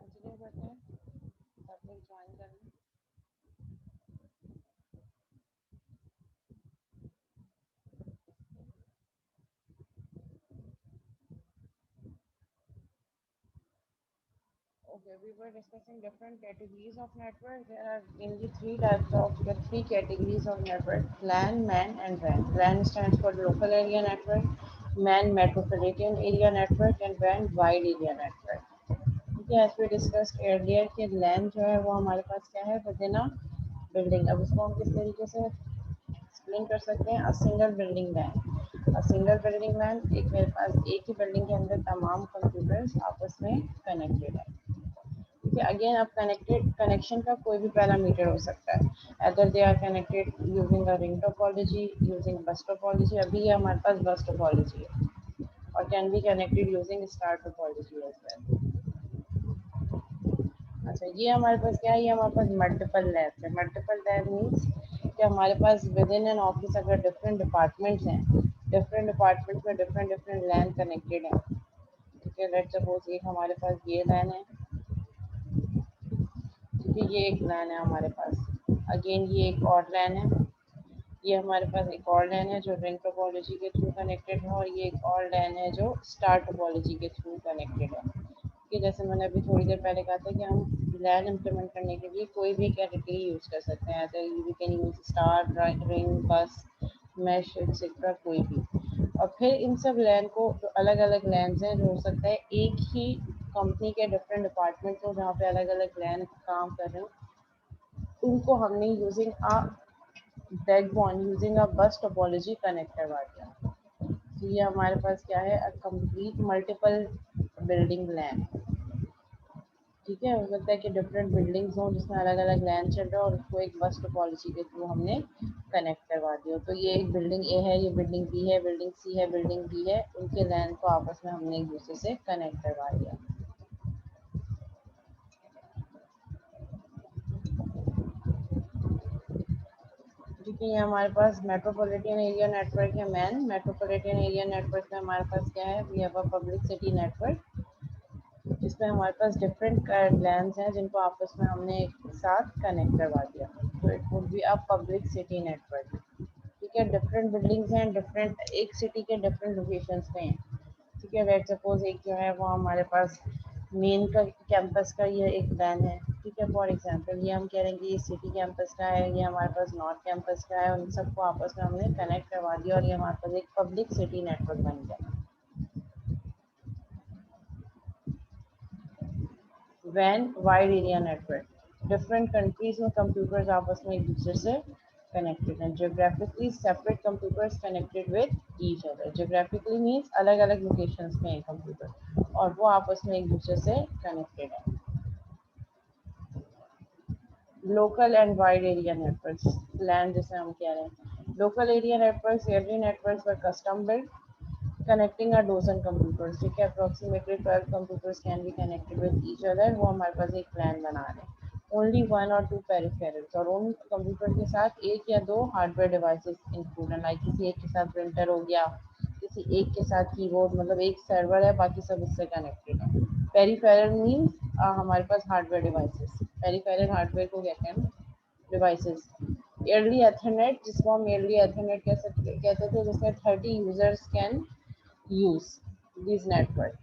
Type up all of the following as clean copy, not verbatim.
Continue करते हैं, सब लोग ज्वाइन कर लें। Okay, we were discussing different categories of network. There are mainly three categories of network: LAN, MAN, and WAN. LAN stands for local area network, MAN metropolitan area network, and WAN wide area network. Okay, as we discussed earlier कि LAN जो है वो हमारे पास क्या है within a building. अब इसको हम किस तरीके से एक्सप्लेन कर सकते हैं? A single building LAN. A single building LAN एक मेरे पास एक ही बिल्डिंग के अंदर तमाम कंप्यूटर्स आपस में कनेक्टेड है। ठीक है, अगेन अब कनेक्शन का कोई भी पैरामीटर हो सकता है, other they are connected using a ring topology, using bus topology. अभी ये हमारे पास बस टोपोलॉजी है, और can be connected using star topology as well. अच्छा, ये हमारे पास क्या है? ये हमारे पास मल्टीपल लैब्स है। मल्टीपल लैब मीन्स कि हमारे पास विद इन एन ऑफिस अगर डिफरेंट डिपार्टमेंट्स हैं, डिफरेंट डिपार्टमेंट्स में डिफरेंट डिफरेंट लैन कनेक्टेड हैं। ठीक है, लेट्स सपोज एक हमारे पास ये लैन है, ठीक है, ये एक लैन है हमारे पास। अगेन ये एक और लैन है, ये हमारे पास एक और लैन है जो रिंग टोपोलॉजी के थ्रू कनेक्टेड है, और ये एक और लैन है जो स्टार टोपोलॉजी के थ्रू कनेक्टेड है। कि जैसे मैंने अभी थोड़ी देर पहले कहा था कि हम लैन इम्प्लीमेंट करने के लिए कोई भी कैटेगरी यूज़ कर सकते हैं, other you can use star, ring, बस, मैश एक्सेट्रा, कोई भी। और फिर इन सब लैन को जो अलग अलग लैन हैं, जो हो सकता है एक ही कंपनी के डिफरेंट डिपार्टमेंट्स हो जहाँ पे अलग अलग लैन काम कर रहे हो, उनको हमने using a backbone using a bus topology connect करवा दिया। तो ये हमारे पास क्या है? अ कंप्लीट मल्टीपल बिल्डिंग लैन। ठीक है, हो सकता है कि डिफरेंट बिल्डिंग्स हों जिसमें अलग अलग लैन चल रहा है, और उसको एक बस टोपोलॉजी के थ्रू हमने कनेक्ट करवा दिया। तो ये एक बिल्डिंग ए है, ये बिल्डिंग बी है, बिल्डिंग सी है, बिल्डिंग डी है, उनके लैन को आपस में हमने एक दूसरे से कनेक्ट करवा दिया। ठीक है, ये हमारे पास मेट्रोपॉलिटन एरिया नेटवर्क है मैन। मेट्रोपॉलिटन एरिया नेटवर्क में हमारे पास क्या है? We have a public city network, जिसमें हमारे पास डिफरेंट लैंड्स हैं जिनको आपस में हमने एक साथ कनेक्ट करवा दिया। तो it would be a public city network. ठीक है, डिफरेंट बिल्डिंग्स हैं, डिफरेंट एक सिटी के डिफरेंट लोकेशंस पे हैं। ठीक है, लेट्स सपोज एक जो है वो हमारे पास मेन का कैंपस का ये एक लैन है। ठीक है, फॉर एग्जांपल ये हम कह रहे हैं कि ये सिटी कैंपस का है, ये हमारे पास नॉर्थ कैंपस का है, उन सबको आपस में हमने कनेक्ट करवा दिया, और ये हमारे पास एक पब्लिक सिटी नेटवर्क बन गया। वैन wide area network, different countries में कंप्यूटर्स आपस में एक दूसरे से कनेक्टेड हैं। Geographically separate computers connected with each other. Geographically means अलग अलग लोकेशंस में है कंप्यूटर, और वो आपस में एक दूसरे से कनेक्टेड है। Local and wide area networks, LAN जिसे हम कह रहे हैं। Local area networks, every networks were custom built connecting a dozen computers। ठीक है, approximately 12 computers can be connected with each other। वो हमारे पास एक प्लान बना रहे हैं। ओनली 1 or 2 पेरिफेरल्स, और उन कंप्यूटर के साथ एक या दो हार्डवेयर डिवाइसेस इंक्लूड है, लाइक किसी एक के साथ प्रिंटर हो गया, किसी एक के साथ कीबोर्ड, मतलब एक सर्वर है, बाकी सब इससे कनेक्टेड है। पेरिफेरल मीन्स हमारे पास हार्डवेयर डिवाइसेस। पेरिफेरल हार्डवेयर को कहते हैं डिवाइसेस। एयरली एथरनेट, जिसको हम एयरली एथरनेट कहते थे, जिसमें 30 users can use this network.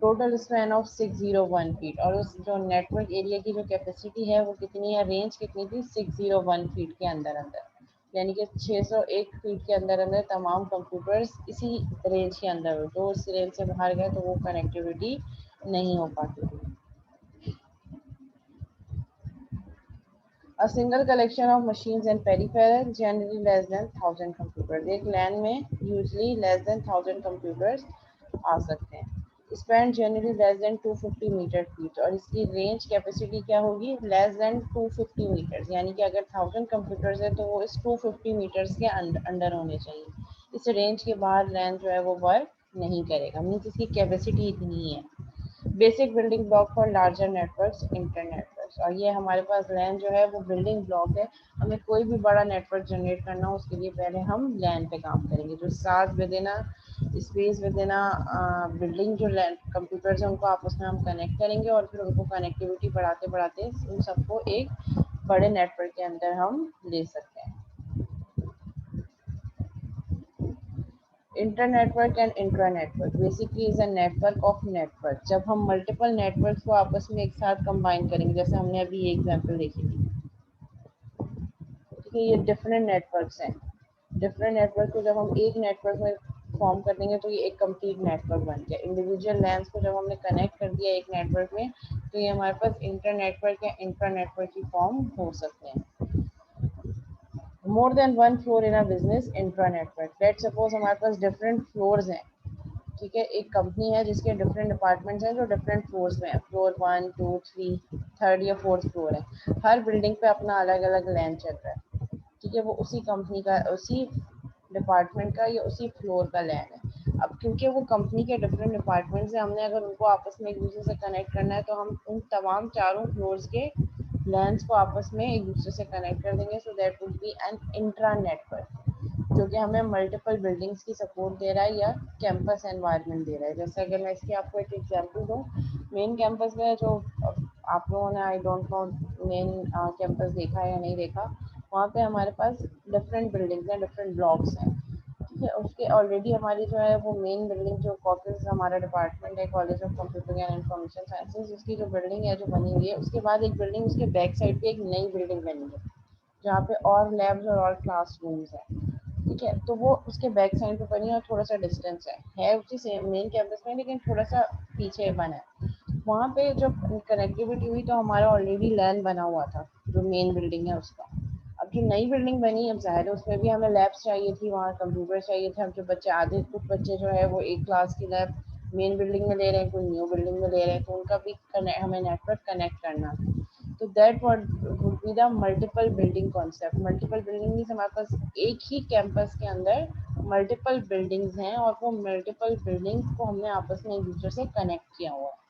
Total span of 601 feet, और उस जो नेटवर्क एरिया की जो कैपेसिटी है वो कितनी है? रेंज कितनी थी? 601 फीट के अंदर अंदर, यानी कि 601 फीट के अंदर अंदर तमाम कंप्यूटर्स इसी रेंज के अंदर हो। जो उस रेंज से बाहर गए तो वो कनेक्टिविटी नहीं हो पाती थी। A single collection of machines and peripherals, generally less than 1000 computers। एक लैन में usually less than 1000 computers आ सकते हैं। Span generally less than 250 metre feet, और इसकी रेंज कैपेसिटी क्या होगी? लेस देन 250 मीटर्स, यानी कि अगर 1000 कंप्यूटर्स है तो वो इस 250 मीटर्स के अंडर होने चाहिए। इस रेंज के बाहर लैन जो है वो वर्क नहीं करेगा, मीन्स इसकी कैपेसिटी इतनी है। Basic building block for larger networks, internet. Blocks, और ये हमारे पास लैन जो है वो बिल्डिंग ब्लॉक है। हमें कोई भी बड़ा नेटवर्क जनरेट करना हो उसके लिए पहले हम लैन पे काम करेंगे, जो साथ with in space with in building जो कंप्यूटर्स हैं उनको आपस में हम कनेक्ट करेंगे और फिर उनको कनेक्टिविटी बढ़ाते बढ़ाते उन सबको एक बड़े नेटवर्क के अंदर हम ले सकते हैं। Inter network and intra network basically is a network of network. जब हम मल्टीपल नेटवर्क को आपस में एक साथ कंबाइन करेंगे, जैसे हमने अभी ये एग्जांपल देखी थी, ठीक है, ये डिफरेंट नेटवर्क्स हैं। डिफरेंट नेटवर्क को जब हम एक नेटवर्क में फॉर्म कर देंगे तो ये एक कंप्लीट नेटवर्क बन गया। इंडिविजुअल लैंस को जब हमने कनेक्ट कर दिया एक नेटवर्क में तो ये हमारे पास इंटर नेटवर्क या इंट्रा नेटवर्क की फॉर्म हो सकते हैं। More than one floor in a business intra network. Let suppose हमारे पास डिफरेंट फ्लोर्स हैं, ठीक है, एक कंपनी है जिसके डिफरेंट डिपार्टमेंट्स हैं जो डिफरेंट फ्लोर्स में है, फ्लोर 1 2 3 थर्ड या फोर्थ फ्लोर है। हर बिल्डिंग पे अपना अलग अलग लैन चल रहा है, ठीक है, वो उसी कंपनी का, उसी डिपार्टमेंट का या उसी फ्लोर का लैन है। अब क्योंकि वो कंपनी के डिफरेंट डिपार्टमेंट्स हैं, हमने अगर उनको आपस में एक दूसरे से कनेक्ट करना है तो हम उन तमाम चारों फ्लोर्स के लैंस को आपस में एक दूसरे से कनेक्ट कर देंगे। So that would be an intra network जो कि हमें मल्टीपल बिल्डिंग्स की सपोर्ट दे रहा है या कैंपस एनवायरनमेंट दे रहा है। जैसे अगर मैं इसकी आपको एक एग्जांपल दूँ, मेन कैंपस में जो आप लोगों ने I don't know main campus देखा है या नहीं देखा, वहाँ पे हमारे पास डिफरेंट बिल्डिंग्स हैं, डिफरेंट ब्लॉक्स हैं, ठीक है। उसके ऑलरेडी हमारी जो है वो मेन बिल्डिंग जो कॉलेज हमारा डिपार्टमेंट है, college of computing and information sciences, उसकी जो बिल्डिंग है जो बनी हुई है, उसके बाद एक बिल्डिंग उसके बैक साइड पे एक नई बिल्डिंग बनी है जहाँ पे और लैब्स और क्लास रूम्स हैं, ठीक है। तो वो उसके बैक साइड पे बनी है और थोड़ा सा डिस्टेंस है उसी सेम मेन कैंपस में, लेकिन थोड़ा सा पीछे बना है। वहाँ पे जब कनेक्टिविटी हुई तो हमारा ऑलरेडी लैन बना हुआ था जो मेन बिल्डिंग है उसका। अब जो नई बिल्डिंग बनी, अब जाहिर है उसमें भी हमें लैब्स चाहिए थी, वहाँ कंप्यूटर चाहिए थे। अब जो बच्चे आधे कुछ बच्चे जो है वो एक क्लास की लैब मेन बिल्डिंग में ले रहे हैं, कोई न्यू बिल्डिंग में ले रहे हैं, तो उनका भी हमें नेटवर्क कनेक्ट करना था। तो that would be the multiple building concept. Multiple building means हमारे पास एक ही कैंपस के अंदर मल्टीपल बिल्डिंग्स हैं और वो मल्टीपल बिल्डिंग्स को हमने आपस में एक दूसरे से कनेक्ट किया हुआ है,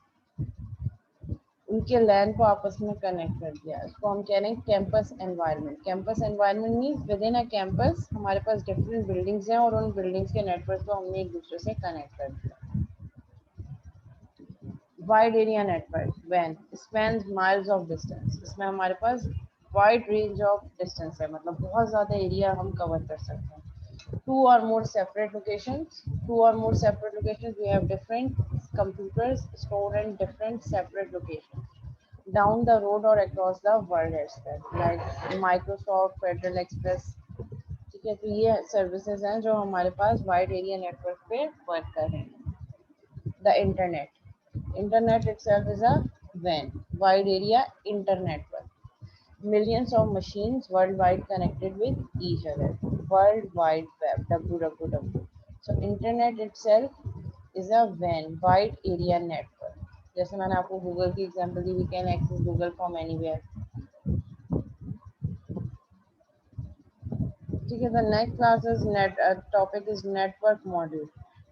उनके लैन को आपस में कनेक्ट कर दिया। इसको हम कह रहे हैं campus environment. Campus environment means with in a campus हमारे पास डिफरेंट बिल्डिंग्स हैं और उन बिल्डिंग्स के नेटवर्क को हमने एक दूसरे से कनेक्ट कर दिया। वाइड एरिया नेटवर्क वैन स्पैन्स माइल्स ऑफ डिस्टेंस। इसमें हमारे पास वाइड रेंज ऑफ डिस्टेंस है, मतलब बहुत ज़्यादा एरिया हम कवर कर सकते हैं। Two or more separate locations. Two or more separate locations. We have different computers stored in different separate locations down the road or across the world as well, like Microsoft, Federal Express, ठीक है। तो ये services हैं जो हमारे पास wide area network पे work कर रहे हैं। The internet itself is a WAN, wide area internet network. Millions of machines worldwide connected with each other. World Wide Web, WWW. So internet itself is a WAN, wide area network. जैसे मैंने आपको Google की example दी, we can access Google from anywhere. ठीक है। The next class is net topic is network model,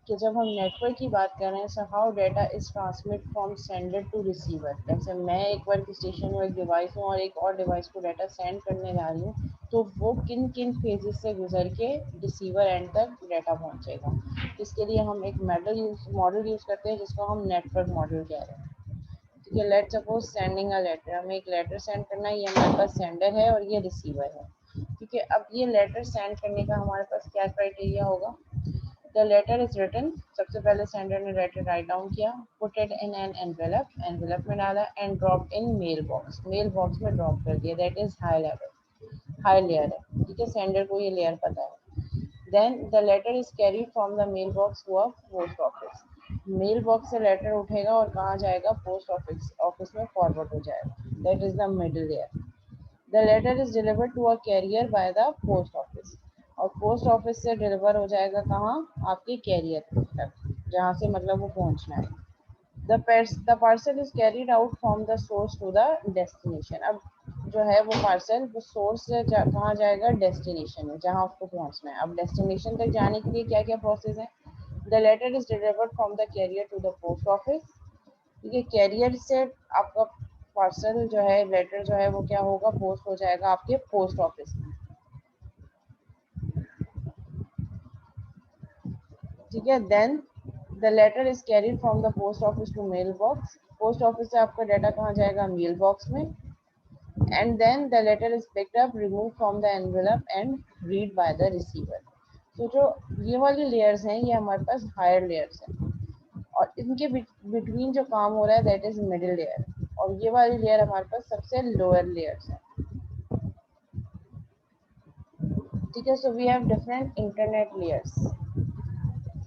कि जब हम नेटवर्क की बात कर रहे हैं, so how data is transmit from sender to receiver. जैसे मैं एक वर्क स्टेशन में एक डिवाइस हूँ और एक और डिवाइस को डाटा सेंड करने जा रही हूँ, तो वो किन किन फेजेस से गुजर के रिसीवर एंड तक डाटा पहुँचेगा। इसके लिए हम एक मॉडल यूज़ करते हैं जिसको हम नेटवर्क मॉडल कह रहे हैं, ठीक है। Let suppose sending a letter, हमें एक लेटर सेंड करना है, ये हमारे पास सेंडर है और ये रिसीवर है, ठीक है। अब ये लेटर सेंड करने का हमारे पास क्या क्राइटेरिया होगा। द लेटर इज रिटन, सबसे पहले सेंडर ने लेटर राइट डाउन किया, put it in an envelope, envelope में डाला, and drop in mail box, mail box में ड्रॉप कर दिया। That is high level, high layer है, ठीक है, सेंडर को ये लेयर पता है। Then the letter is carry from the mail box to a post office, mail box से लेटर उठेगा और कहाँ जाएगा, पोस्ट ऑफिस, ऑफिस में फॉरवर्ड हो जाएगा। That is the middle layer. The letter is delivered to a carrier by the post office, और post office से डिलीवर हो जाएगा कहाँ, आपके कैरियर तक, जहाँ से मतलब वो पहुँचना है। The parcel is carried out from the source to the destination. अब जो है वो पार्सल वो सोर्स से कहाँ जाएगा, डेस्टिनेशन में, जहाँ उसको पहुँचना है। अब डेस्टिनेशन तक जाने के लिए क्या क्या प्रोसेस है। The letter is delivered from the carrier to the post office, ठीक है, कैरियर से आपका पार्सल जो है, लेटर जो है वो क्या होगा, पोस्ट हो जाएगा आपके पोस्ट ऑफिस में। ठीक है, then the letter is carried from the post office to mail box. Post office से आपका डाटा कहाँ जाएगा, मेल बॉक्स में। And then the letter is picked up, remove from the envelope and read by the receiver. तो जो ये वाली layers हैं ये हमारे पास हायर लेयर्स हैं, और इनके बिटवीन जो काम हो रहा है दैट इज मिडिल लेयर, और ये वाली लेयर हमारे पास सबसे लोअर लेयर्स है। ठीक है, so we have different internet layers: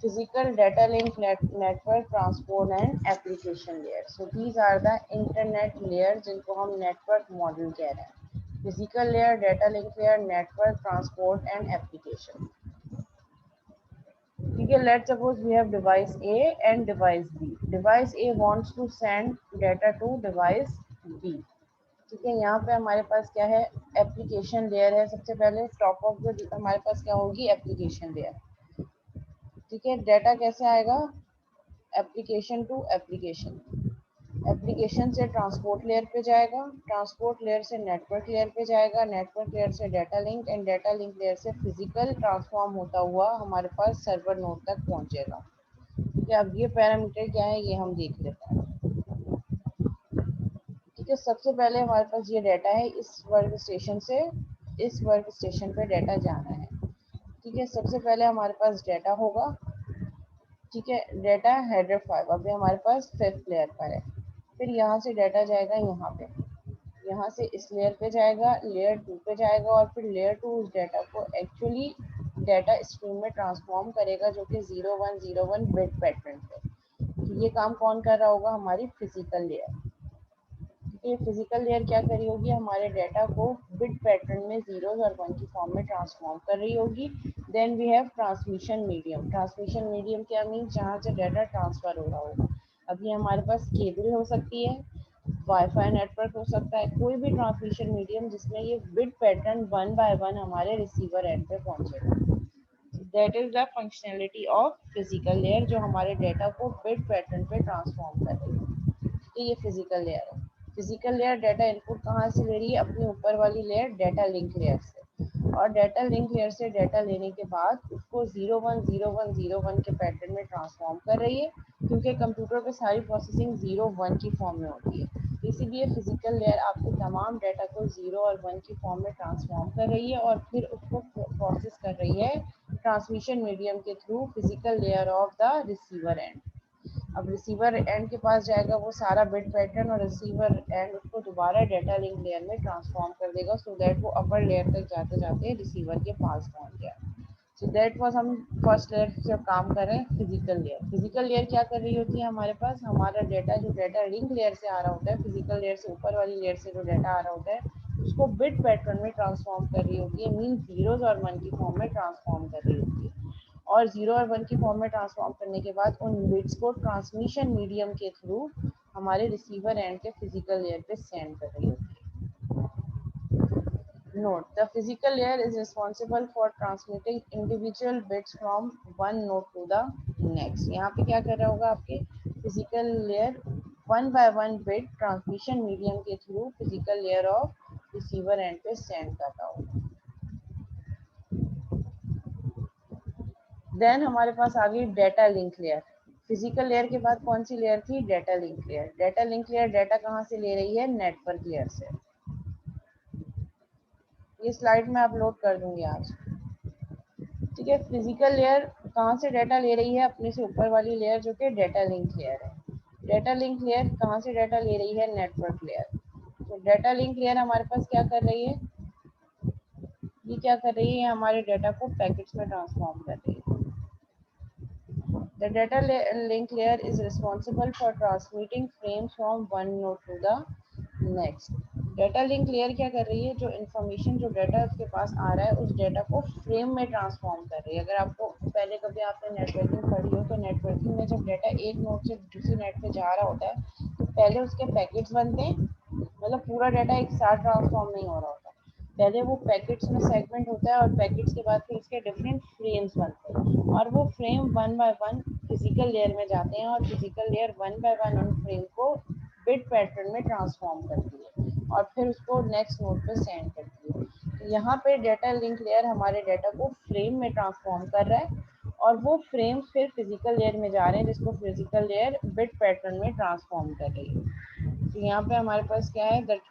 physical data link network transport and application layer. So these are the internet layers जिनको हम network model कह रहे हैं: physical layer, data link layer, network, transport and application. ठीक है, let's suppose we have device A and device B. Device A wants to send data to device B. ठीक है, यहाँ पे हमारे पास क्या है, एप्लीकेशन लेयर है। सबसे पहले टॉप ऑफ द हमारे पास क्या होगी, एप्लीकेशन लेयर। ठीक है, डाटा कैसे आएगा, एप्लीकेशन टू एप्लीकेशन, एप्लीकेशन से ट्रांसपोर्ट लेयर पे जाएगा, ट्रांसपोर्ट लेयर से नेटवर्क लेयर पे जाएगा, नेटवर्क लेयर से data link, and data link layer से फिजिकल ट्रांसफॉर्म होता हुआ हमारे पास सर्वर नोड तक पहुंचेगा। ठीक है, अब ये पैरामीटर क्या है ये हम देख लेते हैं। ठीक है, सबसे पहले हमारे पास ये डाटा है, इस वर्क स्टेशन से इस वर्क स्टेशन पे डाटा जाना है। ठीक है, सबसे पहले हमारे पास डाटा होगा। ठीक है, डाटा हेडर 5 अभी हमारे पास 5th लेयर पर है। फिर यहाँ से डाटा जाएगा यहाँ पे, यहाँ से इस लेयर पे जाएगा, लेयर 2 पे जाएगा, और फिर लेयर 2 उस डाटा को एक्चुअली डाटा स्ट्रीम में ट्रांसफॉर्म करेगा, जो कि 0101 बिट पैटर्न पे। ये काम कौन कर रहा होगा, हमारी फिजिकल लेयर। ये फिजिकल लेयर क्या कर रही होगी, हमारे डाटा को बिट पैटर्न में जीरोस और वन की फॉर्म में ट्रांसफॉर्म कर रही होगी। Then we have transmission medium. Transmission medium क्या मीन, जहाँ से डाटा ट्रांसफर हो रहा होगा। अब ये हमारे पास केबल हो सकती है, वाईफाई नेटवर्क हो सकता है, कोई भी ट्रांसमिशन मीडियम जिसमें ये bit pattern one by one हमारे रिसीवर एंड पे पहुंचेगा। That is the functionality of physical layer, जो हमारे डाटा को बिट पैटर्न पे ट्रांसफॉर्म कर रही है। तो ये फिजिकल लेयर है। फिजिकल लेयर डाटा इनपुट कहाँ से ले रही है, अपनी ऊपर वाली लेयर डाटा लिंक लेयर से, और डाटा लिंक लेयर से डाटा लेने के बाद उसको 010101 के पैटर्न में ट्रांसफॉर्म कर रही है, क्योंकि कंप्यूटर पे सारी प्रोसेसिंग 0 1 की फॉर्म में होती है। इसीलिए फिजिकल लेयर आपके तमाम डाटा को 0 और 1 की फॉर्म में ट्रांसफॉर्म कर रही है, और फिर उसको प्रोसेस कर रही है ट्रांसमिशन मीडियम के through physical layer of the receiver and. अब रिसीवर एंड के पास जाएगा वो सारा बिट पैटर्न, और रिसीवर एंड उसको दोबारा डाटा लिंक लेयर में ट्रांसफॉर्म कर देगा, सो दैट वो अपर लेयर तक जाते जाते रिसीवर के पास पहुंच जाए। सो दैट वाज हम फर्स्ट लेयर से काम कर रहे हैं, फिजिकल लेयर। फिजिकल लेयर क्या कर रही होती है, हमारे पास हमारा डाटा जो डाटा लिंक लेयर से आ रहा होता है, फिजिकल लेयर से ऊपर वाली लेयर से जो डाटा आ रहा होता है उसको बिट पैटर्न में ट्रांसफॉर्म कर रही होती है, मीन जीरोज और वन की फॉर्म में ट्रांसफॉर्म कर रही होती है, और 0 और 1 की फॉर्म में ट्रांसफॉर्म करने के बाद उन बिट्स को ट्रांसमिशन मीडियम के थ्रू हमारे रिसीवर एंड के फिजिकल लेयर पे सेंड कर रही होती है। Note, the physical layer is responsible for transmitting individual bits from one node to the next. यहाँ पे क्या कर रहा होगा, आपके physical layer one by one bit transmission medium के through physical layer of receiver end पे सेंड कर रहा होगा। देन हमारे पास आ गई data link layer. Physical layer के बाद कौन सी लेयर थी, data link layer. Data link layer data कहाँ से ले रही है, नेटवर्क लेयर से। ये स्लाइड में अपलोड कर दूंगी आज। ठीक है, फिजिकल लेयर कहाँ से डाटा ले रही है, अपने से ऊपर वाली लेयर जो कि डाटा लिंक लेयर है। डाटा लिंक लेयर कहाँ से डाटा ले रही है, नेटवर्क लेयर। तो डाटा लिंक लेयर हमारे पास क्या कर रही है, ये क्या कर रही है, हमारे डाटा को पैकेट्स में ट्रांसफॉर्म कर रही है। The data link layer is responsible for transmitting frames from one node to the next. Data link layer क्या कर रही है, जो इन्फॉर्मेशन जो डाटा उसके पास आ रहा है उस डाटा को फ्रेम में ट्रांसफॉर्म कर रही है। अगर आपको पहले कभी आपने नेटवर्किंग पढ़ी हो तो नेटवर्किंग में जब डाटा एक नोड से दूसरी नेट पे जा रहा होता है तो पहले उसके पैकेट्स बनते हैं, मतलब पूरा डाटा एक साथ ट्रांसफॉर्म नहीं हो रहा होता, पहले वो पैकेट्स में सेगमेंट होता है, और पैकेट्स के बाद फिर उसके डिफरेंट फ्रेम्स बनते हैं, और वो frame one by one physical layer में जाते हैं, और physical layer one by one उन फ्रेम को बिट पैटर्न में ट्रांसफॉर्म करती है और फिर उसको नेक्स्ट नोड पे सेंड करती है। तो यहाँ पे डाटा लिंक लेयर हमारे डाटा को फ्रेम में ट्रांसफॉर्म कर रहा है और वो फ्रेम फिर फिजिकल लेयर में जा रहे हैं जिसको फिजिकल लेयर बिट पैटर्न में ट्रांसफॉर्म कर रही है। तो यहाँ पे हमारे पास क्या है, that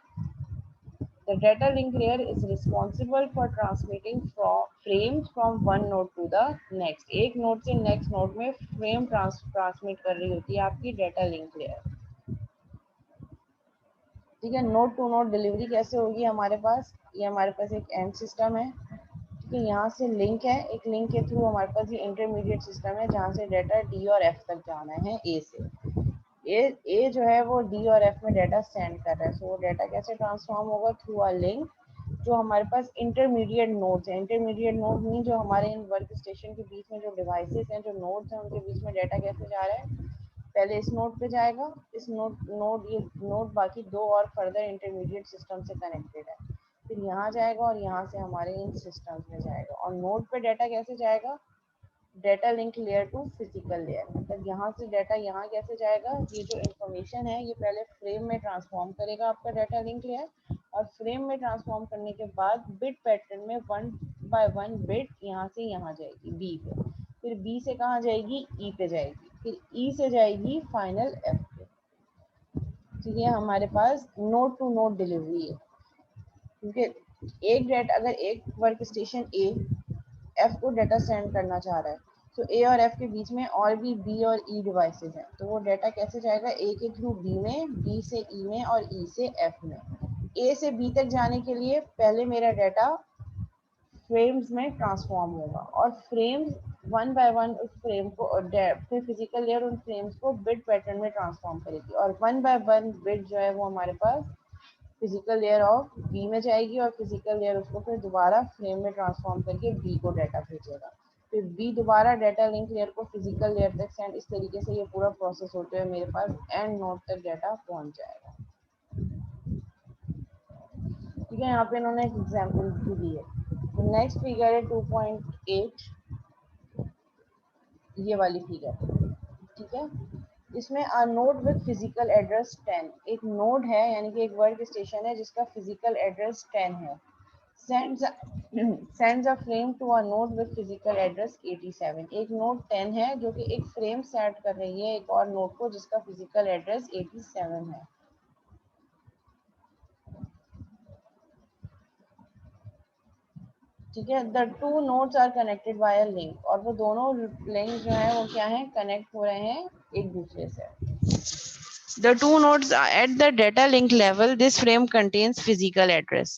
the data link layer is responsible for transmitting frames from one node to the next। एक नोड से नेक्स्ट नोड में फ्रेम ट्रांसमिट कर रही होती है आपकी डाटा लिंक लेयर। ठीक है, नोड टू नोड डिलीवरी कैसे होगी हमारे पास, ये हमारे पास एक एंड सिस्टम है। ठीक है, यहाँ से लिंक है, एक लिंक के थ्रू हमारे पास ये इंटरमीडिएट सिस्टम है जहाँ से डाटा डी और एफ तक जाना है ए से। ए जो है वो डी और एफ में डाटा सेंड कर रहा है। सो वो डाटा कैसे ट्रांसफॉर्म होगा, थ्रू अ लिंक। जो हमारे पास इंटरमीडिएट नोड्स हैं, इंटरमीडिएट नोड मीन जो हमारे इन वर्क स्टेशन के बीच में जो डिवाइसेस हैं, जो नोड्स हैं, उनके बीच में डाटा कैसे जा रहा है, पहले इस नोड पे जाएगा, इस नोड ये नोड बाकी दो और फर्दर इंटरमीडिएट सिस्टम से कनेक्टेड है, फिर यहाँ जाएगा और यहाँ से हमारे इन सिस्टम्स में जाएगा। और नोड पे डाटा कैसे जाएगा, data link layer to physical layer, मतलब यहाँ से डाटा यहाँ कैसे जाएगा, ये जो इंफॉर्मेशन है ये पहले फ्रेम में ट्रांसफॉर्म करेगा आपका डाटा लिंक लेयर, और फ्रेम में ट्रांसफॉर्म करने के बाद बिट पैटर्न में वन बाय वन बिट यहाँ से यहाँ जाएगी बी पे, फिर बी से कहाँ जाएगी, ई पे जाएगी, फिर ई से जाएगी फाइनल एफ पे। तो ये हमारे पास नोड टू नोड डिलीवरी है। क्योंकि एक डाटा, अगर एक वर्क स्टेशन ए एफ को डाटा सेंड करना चाह रहा है, तो ए और एफ के बीच में और भी बी और ई डिवाइसेस हैं, तो वो डाटा कैसे जाएगा, ए के थ्रू बी में, बी से ई में और ई से एफ में। ए से बी तक जाने के लिए पहले मेरा डाटा फ्रेम्स में ट्रांसफॉर्म होगा और फ्रेम्स वन बाय वन उस फ्रेम को फिर फिजिकल लेयर उन फ्रेम्स को बिट पैटर्न में ट्रांसफॉर्म करेगी और वन बाय वन बिट जो है वो हमारे पास फिजिकल लेयर ऑफ बी में जाएगी और फिजिकल लेयर उसको फिर दोबारा फ्रेम में ट्रांसफॉर्म करके बी को डाटा भेजेगा, फिर बी दोबारा डाटा लिंक लेयर को फिजिकल लेयर तक सेंड, इस तरीके से ये पूरा प्रोसेस होते हुए मेरे पास एंड नोड तक डाटा पहुंच जाएगा। ठीक है, यहाँ पे इन्होंने एक एग्जाम्पल भी दी है। तो नेक्स्ट फिगर है 2.8, ये वाली फिगर। ठीक है, इसमें अ नोड विद फिजिकल एड्रेस 10, एक नोड है यानी कि एक वर्क स्टेशन है जिसका फिजिकल एड्रेस 10 है, sends a frame to a node with physical address 87। एक नोड 10 है जो कि एक फ्रेम सेट कर रही है एक और नोड को जिसका फिजिकल एड्रेस 87 है। ठीक है, the two nodes are connected by a link, और वो दोनों लिंक जो है वो क्या है, कनेक्ट हो रहे हैं एक दूसरे से। The two nodes are at the data link level, this frame contains physical address।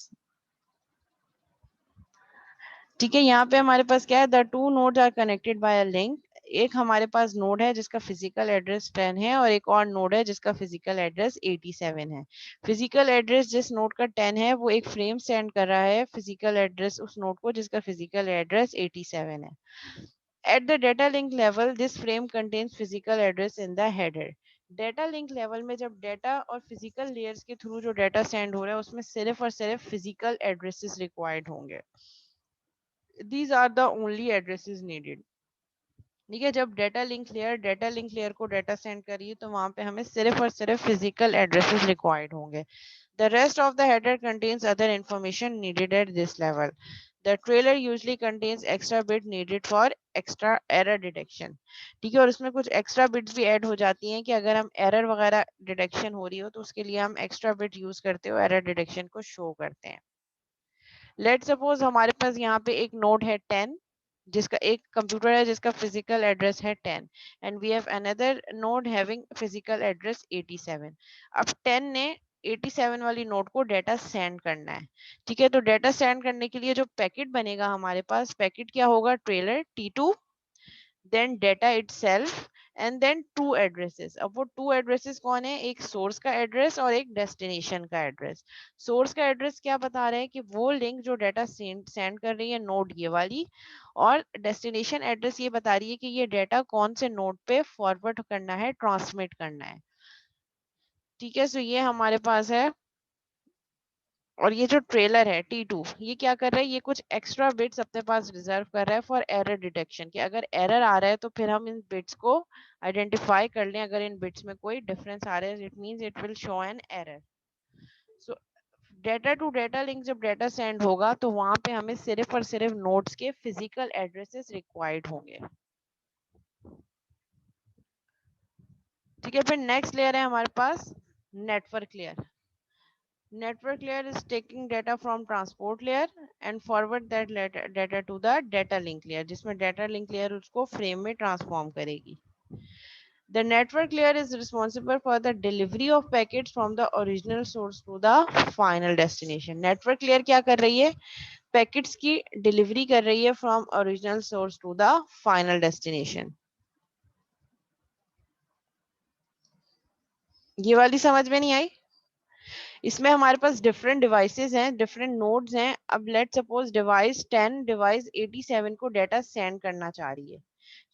ठीक है, यहाँ पे हमारे पास क्या है, the two nodes are connected by a link. एक हमारे पास नोड है जिसका फिजिकल एड्रेस 10 है और एक और नोड है जिसका फिजिकल एड्रेस 87 है। फिजिकल एड्रेस जिस नोड का 10 है वो एक फ्रेम सेंड कर रहा है फिजिकल एड्रेस उस नोड को जिसका फिजिकल एड्रेस 87 है। At the data link level this frame contains physical address in the header. Data link level में जब डेटा और फिजिकल लेयर्स के थ्रू जो डेटा सेंड हो रहा है उसमें सिर्फ और सिर्फ फिजिकल एड्रेसेस रिक्वायर्ड होंगे। These are the only addresses needed। ठीक है, जब डाटा लिंक लेयर को डाटा सेंड करिए तो वहां पे हमें सिर्फ और सिर्फ फिजिकल एड्रेसेस रिक्वायर्ड होंगे। The rest of the header contains other information needed at this level। The trailer usually contains extra bit needed for extra error detection। ठीक है, और उसमें कुछ एक्स्ट्रा बिट्स भी ऐड हो जाती हैं कि अगर हम एरर वगैरह डिटेक्शन हो रही हो तो उसके लिए हम एक्स्ट्रा बिट यूज करते हो, एरर डिटेक्शन को शो करते हैं। लेट सपोज हमारे पास यहाँ पे एक नोड है 10 जिसका एक कंप्यूटर है जिसका फिजिकल एड्रेस है 10 and we have another node having physical address 87। अब 10 ने 87 वाली नोड को डाटा सेंड करना है। ठीक है, तो डाटा सेंड करने के लिए जो पैकेट बनेगा हमारे पास, पैकेट क्या होगा, trailer T2 then data itself and then two addresses. अब वो टू एड्रेसेस कौन है, एक सोर्स का एड्रेस और एक डेस्टिनेशन का एड्रेस। सोर्स का एड्रेस क्या बता रहे हैं कि वो लिंक जो डाटा सेंड कर रही है नोड ये वाली, और डेस्टिनेशन एड्रेस ये बता रही है कि ये डाटा कौन से नोड पे फॉरवर्ड करना है, ट्रांसमिट करना है। ठीक है, सो ये हमारे पास है और ये जो ट्रेलर है T2, ये क्या कर रहा है, ये कुछ एक्स्ट्रा बिट्स अपने पास रिजर्व कर रहा है फॉर एरर डिटेक्शन, कि अगर एरर आ रहा है तो फिर हम इन बिट्स को आइडेंटिफाई कर लें, अगर इन बिट्स में कोई डिफरेंस आ रहा है it means it will show an error. So data to data link जब डेटा सेंड होगा तो वहां पे हमें सिर्फ और सिर्फ नोड्स के फिजिकल एड्रेसेस रिक्वायर्ड होंगे। ठीक है, फिर नेक्स्ट लेयर है हमारे पास network layer. Network layer is taking data from transport layer and forward that data to the data link layer, जिसमें data link layer उसको frame में transform करेगी। The network layer is responsible for the delivery of packets from the original source to the final destination. Network layer क्या कर रही है, packets की delivery कर रही है from original source to the final destination. ये वाली समझ में नहीं आई? इसमें हमारे पास डिफरेंट डिवाइसेस हैं, डिफरेंट नोड्स हैं। अब लेट सपोज डिवाइस 10 डिवाइस 87 को डाटा सेंड करना चाह रही है।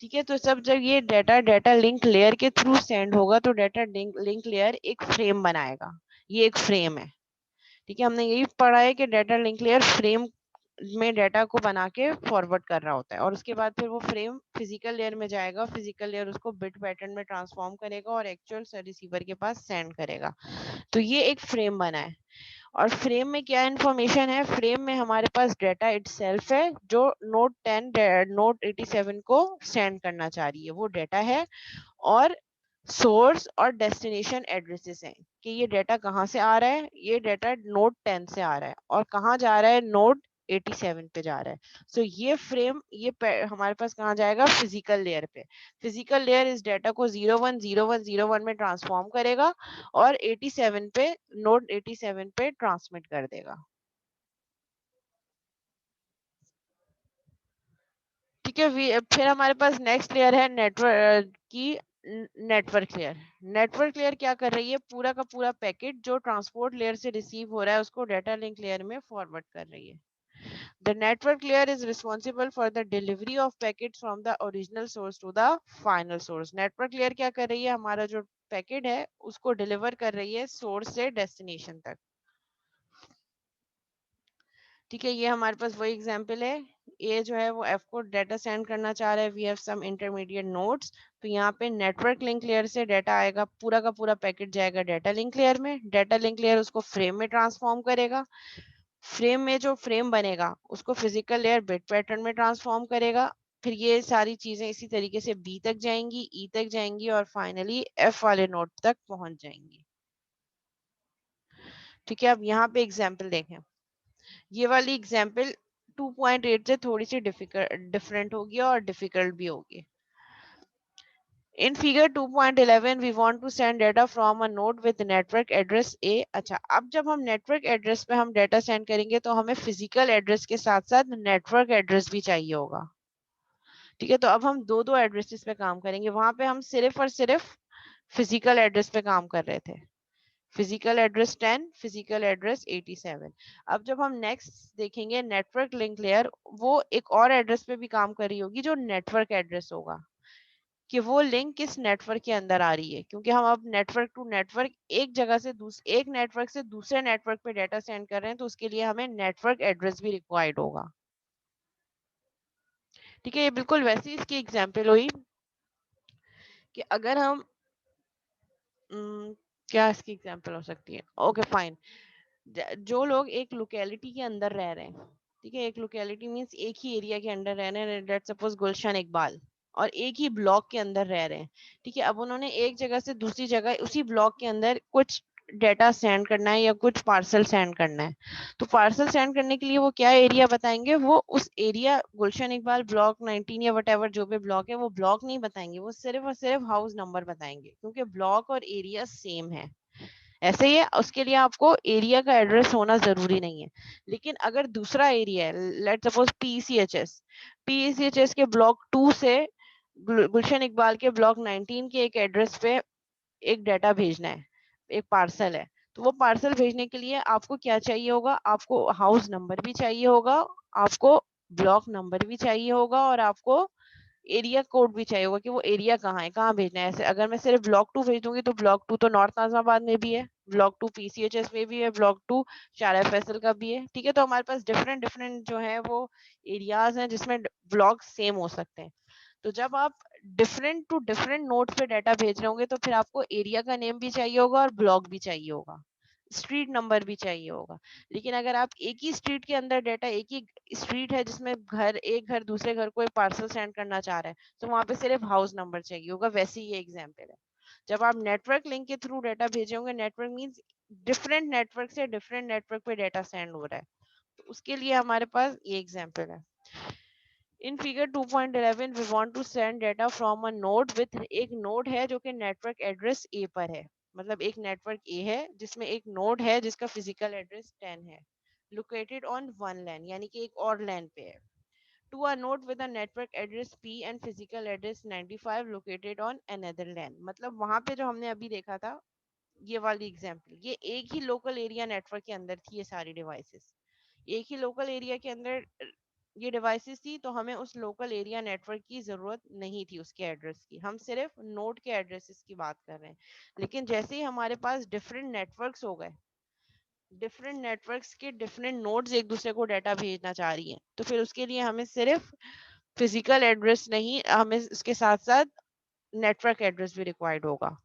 ठीक है, तो सब जब ये डाटा डाटा लिंक लेयर के थ्रू सेंड होगा तो डाटा लिंक लेयर एक फ्रेम बनाएगा। ये एक फ्रेम है। ठीक है, हमने यही पढ़ा है कि डाटा लिंक लेयर फ्रेम में डाटा को बना के फॉरवर्ड कर रहा होता है, और उसके बाद फिर वो फ्रेम फिजिकल लेयर में जाएगा, फिजिकल लेयर उसको बिट पैटर्न में ट्रांसफॉर्म करेगा और एक्चुअल रिसीवर के पास सेंड करेगा। तो ये एक फ्रेम बना है। और फ्रेम में क्या इंफॉर्मेशन है, फ्रेम में हमारे पास डाटा इटसेल्फ है जो नोड 10 नोड 87 को सेंड करना चाह रही है, वो डाटा है। और सोर्स और डेस्टिनेशन एड्रेसेस हैं कि ये डाटा कहाँ से आ रहा है, ये डाटा नोड 10 से आ रहा है और कहाँ जा रहा है, नोड 87 पे जा रहा है। सो ये फ्रेम ये हमारे पास कहाँ जाएगा, फिजिकल लेयर पे। फिजिकल लेयर इस डाटा को 010101 में ट्रांसफॉर्म करेगा और 87 पे नोड 87 पे ट्रांसमिट कर देगा। ठीक है, फिर हमारे पास नेक्स्ट लेयर है नेटवर्क की, नेटवर्क लेयर। नेटवर्क लेयर क्या कर रही है, पूरा का पूरा पैकेट जो ट्रांसपोर्ट लेयर से रिसीव हो रहा है उसको डाटा लिंक लेयर में फॉरवर्ड कर रही है। The network layer is responsible for the delivery of packet from the original source to the final source. Network layer क्या कर रही है, हमारा जो पैकेट है उसको डिलीवर कर रही है सोर्स से डेस्टिनेशन तक। ठीक है, ये हमारे पास वही एग्जांपल है। ए जो है वो एफ को डाटा सेंड करना चाह रहा है, we have some intermediate nodes. तो यहाँ पे नेटवर्क लिंक लेयर से डाटा आएगा, पूरा का पूरा पैकेट जाएगा डाटा लिंक लेयर में। डाटा लिंक लेयर उसको फ्रेम में ट्रांसफॉर्म करेगा। फ्रेम में जो फ्रेम बनेगा उसको फिजिकल लेयर बिट पैटर्न में ट्रांसफॉर्म करेगा। फिर ये सारी चीजें इसी तरीके से बी तक जाएंगी, ई तक जाएंगी और फाइनली एफ वाले नोड तक पहुंच जाएंगी। ठीक है, अब यहाँ पे एग्जाम्पल देखें। ये वाली एग्जाम्पल 2.8 से थोड़ी सी डिफरेंट होगी और डिफिकल्ट भी होगी। In figure 2.11 we want to send data from a node with network address A। अच्छा, अब जब हम नेटवर्क एड्रेस पे हम डाटा सेंड करेंगे तो हमें फिजिकल एड्रेस के साथ साथ नेटवर्क एड्रेस भी चाहिए होगा। ठीक है, तो अब हम दो दो एड्रेसेस पे काम करेंगे। वहां पे हम सिर्फ और सिर्फ फिजिकल एड्रेस पे काम कर रहे थे, फिजिकल एड्रेस 10, फिजिकल एड्रेस 87। अब जब हम नेक्स्ट देखेंगे नेटवर्क लिंक लेयर, वो एक और एड्रेस पे भी काम कर रही होगी जो नेटवर्क एड्रेस होगा, कि वो लिंक किस नेटवर्क के अंदर आ रही है। क्योंकि हम अब नेटवर्क टू नेटवर्क एक जगह से एक नेटवर्क से दूसरे नेटवर्क पे डाटा सेंड कर रहे हैं, तो उसके लिए हमें नेटवर्क एड्रेस भी रिक्वायर्ड होगा। ठीक है, ये बिल्कुल वैसी इसकी एग्जांपल हुई कि अगर हम क्या इसकी एग्जांपल हो सकती है, ओके फाइन। जो लोग एक लोकेलिटी के अंदर रह रहे हैं, ठीक है, एक लोकेलिटी मींस एक ही एरिया के अंदर रह रहे हैं, लेट्स सपोज गुलशन इकबाल, और एक ही ब्लॉक के अंदर रह रहे हैं। ठीक है, अब उन्होंने एक जगह से दूसरी जगह उसी ब्लॉक के अंदर कुछ डेटा सेंड करना है या कुछ पार्सल सेंड करना है। तो पार्सल सेंड करने के लिए वो क्या एरिया बताएंगे, वो उस एरिया गुलशन इकबाल ब्लॉक 19 या वट जो भी ब्लॉक है वो ब्लॉक नहीं बताएंगे, वो सिर्फ और सिर्फ हाउस नंबर बताएंगे, क्योंकि ब्लॉक और एरिया सेम है। ऐसे ही है, उसके लिए आपको एरिया का एड्रेस होना जरूरी नहीं है। लेकिन अगर दूसरा एरिया है, लेट सपोज पीसीएचएस के ब्लॉक 2 से गुलशन इकबाल के ब्लॉक 19 के एक एड्रेस पे एक डाटा भेजना है, एक पार्सल है, तो वो पार्सल भेजने के लिए आपको क्या चाहिए होगा, आपको हाउस नंबर भी चाहिए होगा, आपको ब्लॉक नंबर भी चाहिए होगा और आपको एरिया कोड भी चाहिए होगा कि वो एरिया कहाँ है, कहाँ भेजना है। ऐसे अगर मैं सिर्फ ब्लॉक 2 भेज दूंगी तो ब्लॉक 2 तो नॉर्थ नाजिमाबाद में भी है, ब्लॉक 2 PCHS में भी है, ब्लॉक 2 4FSL का भी है। ठीक है, तो हमारे पास डिफरेंट डिफरेंट जो है वो एरियाज हैं जिसमें ब्लॉक सेम हो सकते हैं। तो जब आप डिफरेंट टू डिफरेंट नोड पे डाटा भेज रहे होंगे तो फिर आपको एरिया का नेम भी चाहिए होगा और ब्लॉक भी चाहिए होगा, स्ट्रीट नंबर भी चाहिए होगा। लेकिन अगर आप एक ही स्ट्रीट के अंदर डाटा, एक ही स्ट्रीट है जिसमें एक घर दूसरे घर को एक पार्सल सेंड करना चाह रहा है, तो वहां पे सिर्फ हाउस नंबर चाहिए होगा। वैसे ही ये एग्जाम्पल है। जब आप नेटवर्क लिंक के थ्रू डाटा भेजे होंगे, नेटवर्क मीन्स डिफरेंट नेटवर्क से डिफरेंट नेटवर्क पे डाटा सेंड हो रहा है, तो उसके लिए हमारे पास ये एग्जाम्पल है। In figure 2.11 we want to send data from a node with, एक नोड है जो कि नेटवर्क एड्रेस ए पर है, मतलब एक नेटवर्क ए है जिसमें एक नोड है जिसका फिजिकल एड्रेस 10 है, लोकेटेड ऑन वन लैन, यानी कि एक और लैन पे है, to a node with a network address P and physical address 95 located on another LAN. मतलब वहां पे जो हमने अभी देखा था ये वाली एग्जांपल, ये एक ही लोकल एरिया नेटवर्क के अंदर थी, ये सारी डिवाइसेस एक ही लोकल एरिया के अंदर ये डिवाइसेस थी, तो हमें उस लोकल एरिया नेटवर्क की जरूरत नहीं थी उसके एड्रेस की, हम सिर्फ नोड के एड्रेसेस की बात कर रहे हैं। लेकिन जैसे ही हमारे पास डिफरेंट नेटवर्क्स हो गए, डिफरेंट नेटवर्क्स के डिफरेंट नोड्स एक दूसरे को डाटा भेजना चाह रही हैं, तो फिर उसके लिए हमें सिर्फ फिजिकल एड्रेस नहीं, हमें इसके साथ साथ नेटवर्क एड्रेस भी रिक्वायर्ड होगा।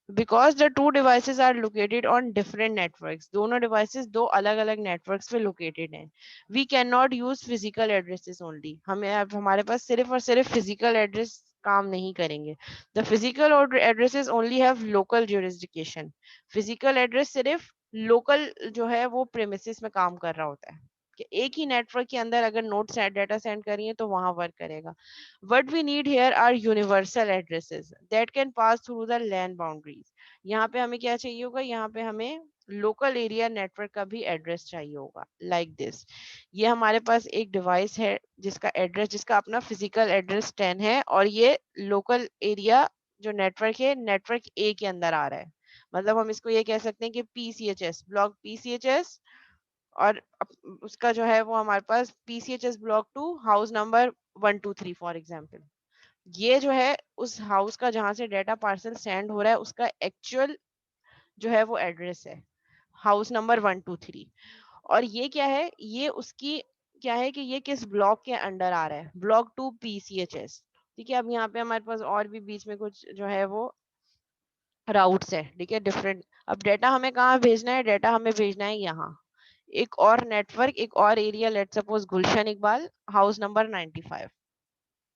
Because the two devices are located on different networks, दोनों डिवाइसेस दो अलग अलग नेटवर्क्स पे लोकेटेड हैं, we can not use physical addresses only, हमें अब हमारे पास सिर्फ और सिर्फ फिजिकल एड्रेस काम नहीं करेंगे। The physical addresses only have local jurisdiction, physical address सिर्फ लोकल जो है वो प्रेमिसेस में काम कर रहा होता है, कि एक ही नेटवर्क के अंदर अगर नोट डाटा सेंड करिए तो वहां वर्क करेगा। What we need here are universal addresses that can pass through the LAN boundaries. यहाँ पे हमें क्या चाहिए होगा, यहाँ पे हमें लोकल एरिया नेटवर्क का भी एड्रेस चाहिए होगा, लाइक दिस। ये हमारे पास एक डिवाइस है जिसका एड्रेस, जिसका अपना फिजिकल एड्रेस 10 है, और ये लोकल एरिया जो नेटवर्क है नेटवर्क ए के अंदर आ रहा है। मतलब हम इसको ये कह सकते हैं कि PCHS ब्लॉक PCHS, और उसका जो है वो हमारे पास PCHS block 2 house number 123 for example. ये जो है उस हाउस का जहां से डाटा पार्सल सेंड हो रहा है उसका एक्चुअल जो है वो एड्रेस है, हाउस नंबर 123। और ये क्या है, ये उसकी क्या है कि ये किस ब्लॉक के अंडर आ रहा है, ब्लॉक 2 PCHS। ठीक है, अब यहाँ पे हमारे पास और भी बीच में कुछ जो है वो राउट्स है, ठीक है, डिफरेंट। अब डाटा हमें कहाँ भेजना है, डाटा हमें भेजना है यहाँ, एक और नेटवर्क, एक और एरिया, लेट सपोज गुलशन इकबाल हाउस नंबर 95।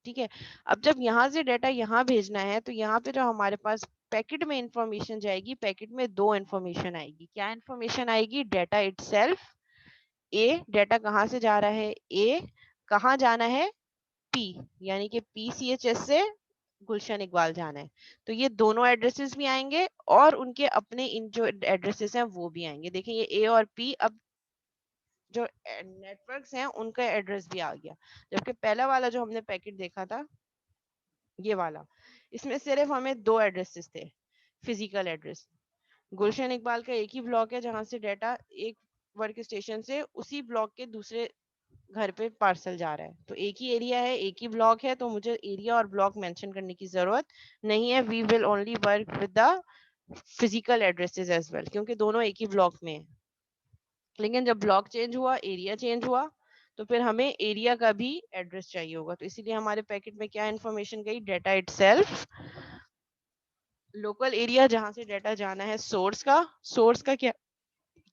ठीक है, अब जब यहाँ से डाटा यहाँ भेजना है तो यहाँ पे जो हमारे पास पैकेट में इंफॉर्मेशन जाएगी, पैकेट में दो इंफॉर्मेशन आएगी। क्या इंफॉर्मेशन आएगी, डाटा इटसेल्फ, ए डाटा कहाँ से जा रहा है, ए कहाँ जाना है, पी, यानी कि PCHS से गुलशन इकबाल जाना है, तो ये दोनों एड्रेसेस भी आएंगे और उनके अपने इन जो एड्रेसेस हैं वो भी आएंगे। देखिए ये ए और पी, अब जो नेटवर्क्स हैं उनका एड्रेस भी आ गया। जबकि पहला वाला जो हमने पैकेट देखा था ये वाला, इसमें सिर्फ हमें दो एड्रेसेस थे, फिजिकल एड्रेस। गुलशन इकबाल का एक ही ब्लॉक है जहां से डाटा एक वर्क स्टेशन से उसी ब्लॉक के दूसरे घर पे पार्सल जा रहा है, तो एक ही एरिया है, एक ही ब्लॉक है, तो मुझे एरिया और ब्लॉक मेंशन करने की जरूरत नहीं है। We will only work with the physical addresses as well, क्योंकि दोनों एक ही ब्लॉक में है। लेकिन जब ब्लॉक चेंज हुआ, एरिया चेंज हुआ, तो फिर हमें एरिया का भी एड्रेस चाहिए होगा, तो इसीलिए हमारे पैकेट में क्या इन्फॉर्मेशन गई, डाटा इटसेल्फ, लोकल एरिया जहां से डाटा जाना है, सोर्स का क्या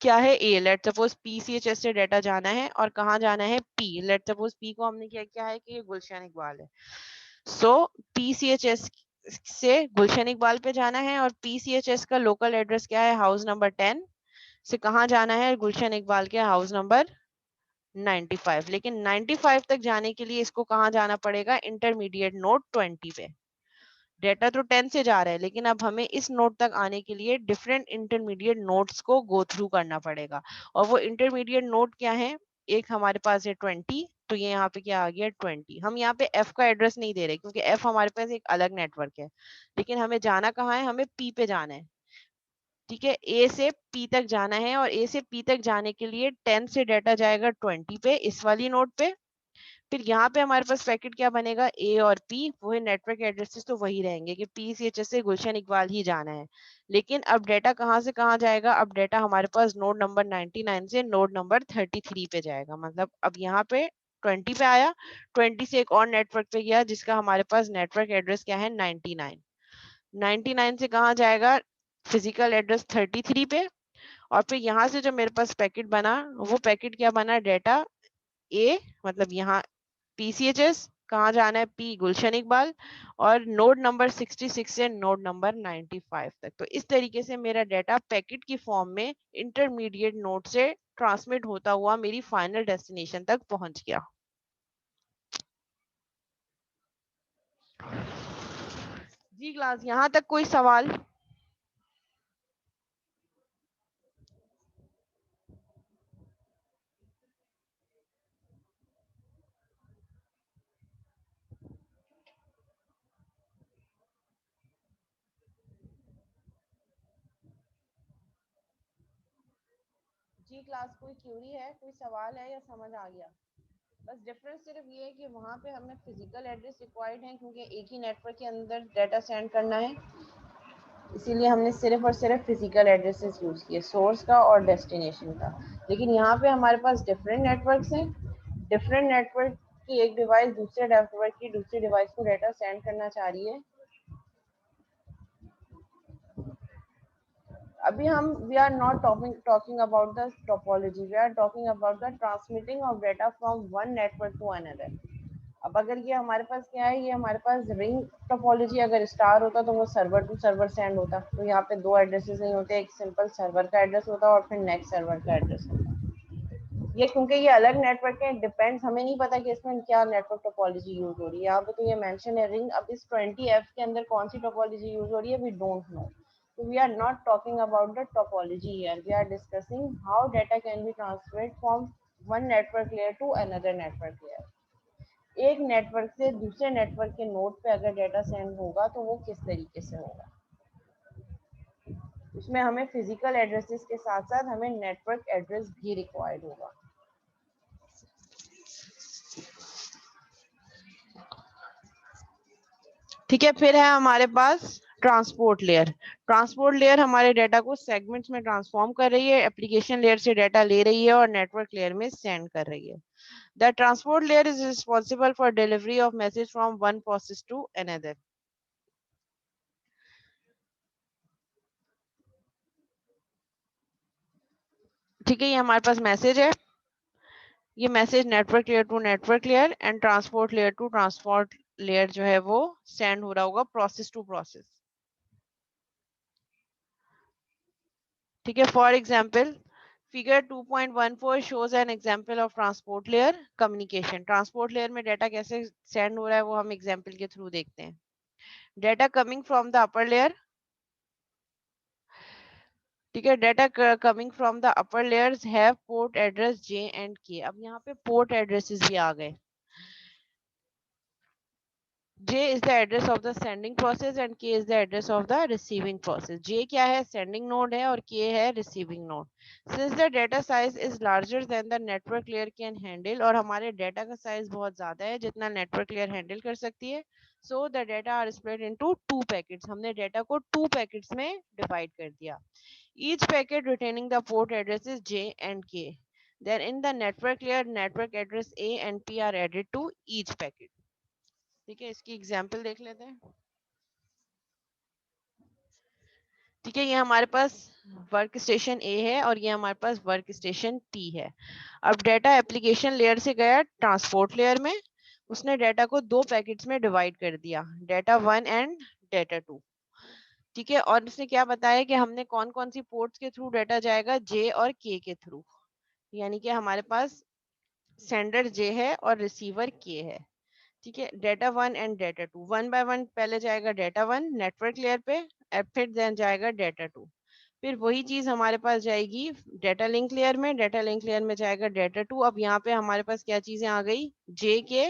क्या है, ए, लेट सपोज PCHS से डाटा जाना है, और कहाँ जाना है, पी, लेट सपोज पी को हमने क्या क्या है कि ये गुलशन इकबाल है, सो PCHS से गुलशन इकबाल पे जाना है, और PCHS का लोकल एड्रेस क्या है, हाउस नंबर 10 से कहाँ जाना है, गुलशन इकबाल के हाउस नंबर 95। लेकिन 95 तक जाने के लिए इसको कहाँ जाना पड़ेगा, इंटरमीडिएट नोड 20 पे। डेटा तो 10 से जा रहा है, लेकिन अब हमें इस नोड तक आने के लिए डिफरेंट इंटरमीडिएट नोड्स को गो थ्रू करना पड़ेगा। और वो इंटरमीडिएट नोड क्या है, एक हमारे पास है 20, तो ये यहाँ पे क्या आ गया 20। हम यहाँ पे F का एड्रेस नहीं दे रहे क्योंकि F हमारे पास एक अलग नेटवर्क है, लेकिन हमें जाना कहाँ है, हमें P पे जाना है। ठीक है, A से P तक जाना है, और A से P तक जाने के लिए 10 से डाटा जाएगा 20 पे, इस वाली नोड पे। फिर यहाँ पे हमारे पास पैकेट क्या बनेगा, ए और पी, वही नेटवर्क एड्रेसेस तो वही रहेंगे कि PCHS से गुलशन इकबाल ही जाना है। लेकिन अब डेटा कहाँ से कहाँ जाएगा, अब डेटा हमारे पास नोड नंबर 99 से नोड नंबर 33 पे जाएगा। मतलब अब यहाँ पे 20 पे आया, 20 से एक और नेटवर्क पे गया जिसका हमारे पास नेटवर्क एड्रेस क्या है 99। 99 से कहाँ जाएगा, फिजिकल एड्रेस 33 पे। और फिर यहाँ से जो मेरे पास पैकेट बना, वो पैकेट क्या बना, डेटा ए, मतलब यहाँ PCHS कहाँ जाना है, P गुलशन इकबाल, और नोड नंबर 66 से नोड नंबर 95 तक। तो इस तरीके से मेरा डेटा पैकेट की फॉर्म में इंटरमीडिएट नोड से ट्रांसमिट होता हुआ मेरी फाइनल डेस्टिनेशन तक पहुंच गया। जी क्लास, यहाँ तक कोई सवाल? जी क्लास, कोई क्यूरी है, कोई सवाल है या समझ आ गया? बस डिफरेंस सिर्फ ये है कि वहाँ पे हमें फिजिकल एड्रेस रिक्वायर्ड है क्योंकि एक ही नेटवर्क के अंदर डाटा सेंड करना है, इसीलिए हमने सिर्फ और सिर्फ फिजिकल एड्रेसेस यूज़ किए, सोर्स का और डेस्टिनेशन का। लेकिन यहाँ पे हमारे पास डिफरेंट नेटवर्क्स हैं, डिफरेंट नेटवर्क की एक डिवाइस दूसरे नेटवर्क की दूसरी डिवाइस को डाटा सेंड करना चाह रही है। अभी हम we are not talking about the topology, we are talking about the transmitting of data from one network to another. अब अगर ये हमारे पास क्या है, ये हमारे पास रिंग टोपोलॉजी अगर स्टार होता तो वो सर्वर टू सर्वर सेंड होता, तो यहाँ पे दो एड्रेसेस नहीं होते, एक सिंपल सर्वर का एड्रेस होता और फिर नेक्स्ट सर्वर का एड्रेस होता। ये क्योंकि ये अलग नेटवर्क है, डिपेंड्स, हमें नहीं पता कि इसमें क्या नेटवर्क टोपोलॉजी यूज हो रही है। यहाँ पे तो ये मेंशन है रिंग, अब इस 20F के अंदर कौन सी टोपोलॉजी यूज हो रही है we don't know. So we are not talking about the topology here. We are discussing how data can be transferred from one network layer to another network layer. एक network से दूसरे network के node पे अगर data send होगा तो वो किस तरीके से होगा, उसमें हमें फिजिकल एड्रेसेस के साथ साथ हमें नेटवर्क एड्रेस भी रिक्वायर्ड होगा। ठीक है, फिर है हमारे पास ट्रांसपोर्ट लेयर। ट्रांसपोर्ट लेयर हमारे डाटा को सेगमेंट्स में ट्रांसफॉर्म कर रही है, एप्लीकेशन लेयर से डाटा ले रही है और नेटवर्क लेयर में सेंड कर रही है। The transport layer is responsible for delivery of message from one process to another. ठीक है, ये हमारे पास मैसेज है, ये message network layer to network layer and transport layer to transport layer जो है वो सेंड हो रहा होगा प्रोसेस टू प्रोसेस। ठीक है, for example figure 2.14 shows an example of transport layer communication। Transport layer में डाटा कैसे सेंड हो रहा है वो हम एग्जाम्पल के थ्रू देखते हैं। Data coming from the upper layer, ठीक है, data coming from the upper layers have port address J and K। अब यहाँ पे पोर्ट एड्रेसेस भी आ गए। J is the address of the sending process and K is the address of the receiving process। J क्या है, sending node है, और K है receiving node। Since the data size is larger than the network layer can handle, और हमारे data का size बहुत ज़्यादा है जितना network layer handle कर सकती है, so the data are split into two packets। हमने data को two packets में divide कर दिया। Each packet retaining the port addresses J and K। Then in the network layer, network address A and P are added to each packet। ठीक है, इसकी example देख लेते हैं। ठीक है, ये हमारे पास वर्क स्टेशन ए है और ये हमारे पास वर्क स्टेशन टी है। अब डाटा एप्लीकेशन लेयर से गया ट्रांसपोर्ट लेयर में, उसने डाटा को दो पैकेट्स में डिवाइड कर दिया, डाटा 1 एंड डाटा 2। ठीक है, और उसने क्या बताया कि हमने कौन कौन सी पोर्ट्स के थ्रू डाटा जाएगा, जे और के थ्रू। यानी कि हमारे पास सेंडर जे है और रिसीवर के है। ठीक है, data 1 and data 2 one by one पहले जाएगा डाटा 1 नेटवर्क लेयर पे, फिर देन जाएगा डाटा 2। फिर वही चीज हमारे पास जाएगी डाटा लिंक लेयर में, डाटा लिंक लेयर में जाएगा डाटा 2। अब यहाँ पे हमारे पास क्या चीजें आ गई, जे के।